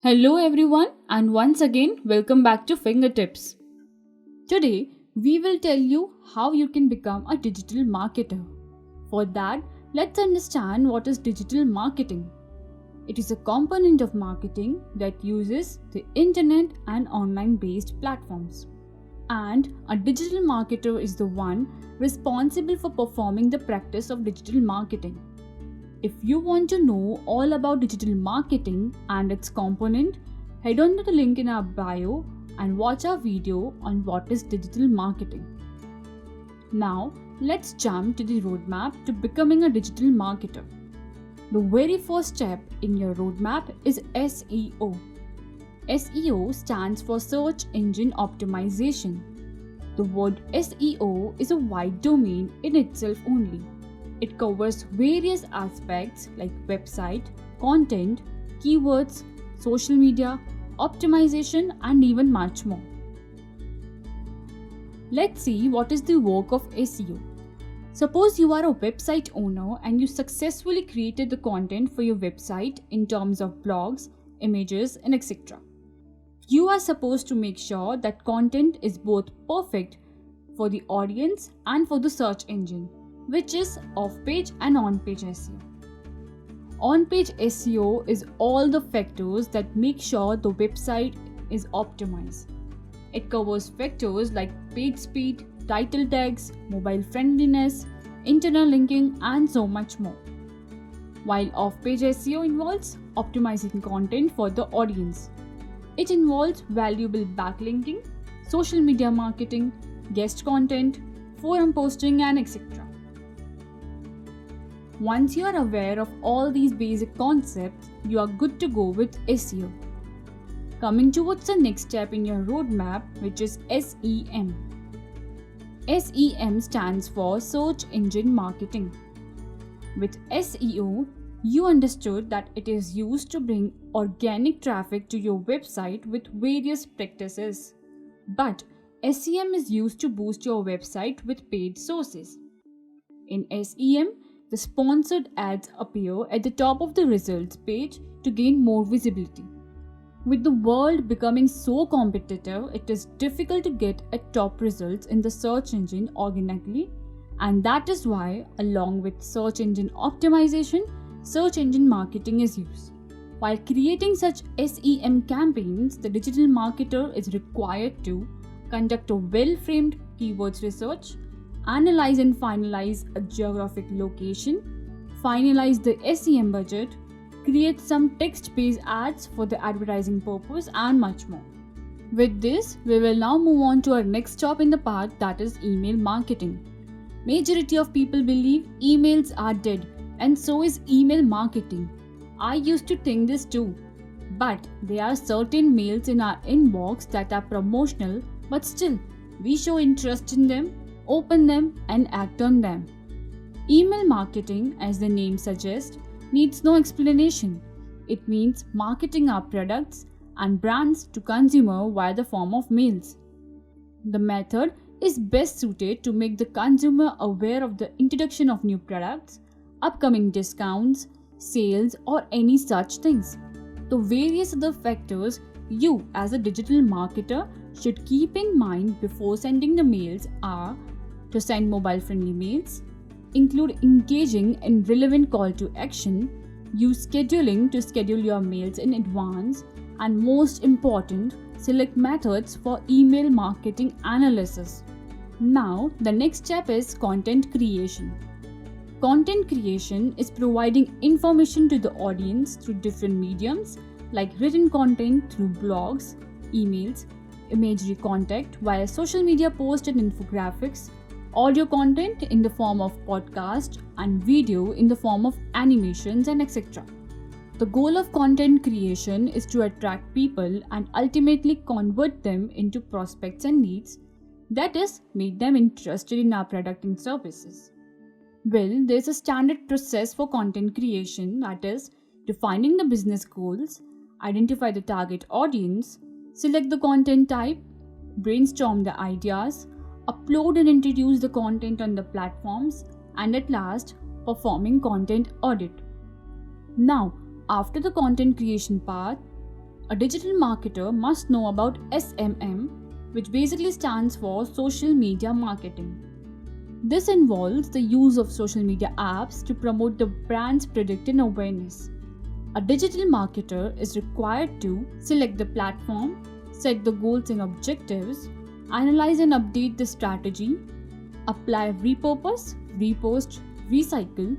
Hello everyone, and once again welcome back to FingerTips. Today we will tell you how you can become a digital marketer. For that, let's understand what is digital marketing. It is a component of marketing that uses the internet and online based platforms. And a digital marketer is the one responsible for performing the practice of digital marketing. If you want to know all about digital marketing and its component, head on to the link in our bio and watch our video on what is digital marketing. Now, let's jump to the roadmap to becoming a digital marketer. The very first step in your roadmap is SEO. SEO stands for Search Engine Optimization. The word SEO is a wide domain in itself only. It covers various aspects like website, content, keywords, social media, optimization, and even much more. Let's see what is the work of SEO. Suppose you are a website owner and you successfully created the content for your website in terms of blogs, images, and etc. You are supposed to make sure that content is both perfect for the audience and for the search engine, which is off-page and on-page SEO. On-page SEO is all the factors that make sure the website is optimized. It covers factors like page speed, title tags, mobile friendliness, internal linking, and so much more. While off-page SEO involves optimizing content for the audience. It involves valuable backlinking, social media marketing, guest content, forum posting, and etc. Once you are aware of all these basic concepts, you are good to go with SEO. Coming towards the next step in your roadmap, which is SEM. SEM stands for Search Engine Marketing. With SEO, you understood that it is used to bring organic traffic to your website with various practices. But SEM is used to boost your website with paid sources. In SEM, the sponsored ads appear at the top of the results page to gain more visibility. With the world becoming so competitive, it is difficult to get at top results in the search engine organically, and that is why, along with search engine optimization, search engine marketing is used. While creating such SEM campaigns, the digital marketer is required to conduct a well-framed keywords research, analyze and finalize a geographic location, finalize the SEM budget, create some text-based ads for the advertising purpose, and much more. With this, we will now move on to our next stop in the path, that is email marketing. Majority of people believe emails are dead, and so is email marketing. I used to think this too. But there are certain mails in our inbox that are promotional, but still, we show interest in them, open them, and act on them. Email marketing, as the name suggests, needs no explanation. It means marketing our products and brands to consumer via the form of mails. The method is best suited to make the consumer aware of the introduction of new products, upcoming discounts, sales, or any such things. The various other factors you as a digital marketer should keep in mind before sending the mails are to send mobile friendly mails, include engaging in relevant call to action, use scheduling to schedule your mails in advance, and most important, select methods for email marketing analysis. Now, the next step is content creation. Content creation is providing information to the audience through different mediums like written content through blogs, emails, imagery content via social media posts and infographics, audio content in the form of podcast, and video in the form of animations and etc. The goal of content creation is to attract people and ultimately convert them into prospects and leads, that is, make them interested in our product and services. Well, there is a standard process for content creation, that is, defining the business goals, identify the target audience, select the content type, brainstorm the ideas, upload and introduce the content on the platforms, and at last, performing content audit. Now, after the content creation part, A digital marketer must know about SMM, which basically stands for social media marketing. This involves the use of social media apps to promote the brand's product and awareness. A digital marketer is required to select the platform, set the goals and objectives, analyze and update the strategy, apply repurpose, repost, recycle,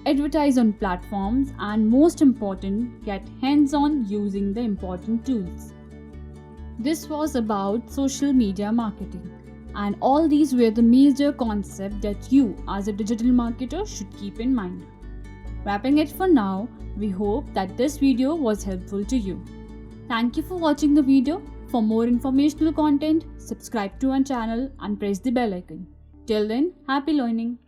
advertise on platforms, and most important, get hands-on using the important tools. This was about social media marketing, and all these were the major concepts that you as a digital marketer should keep in mind. Wrapping it for now, we hope that this video was helpful to you. Thank you for watching the video. For more informational content, subscribe to our channel and press the bell icon. Till then, happy learning!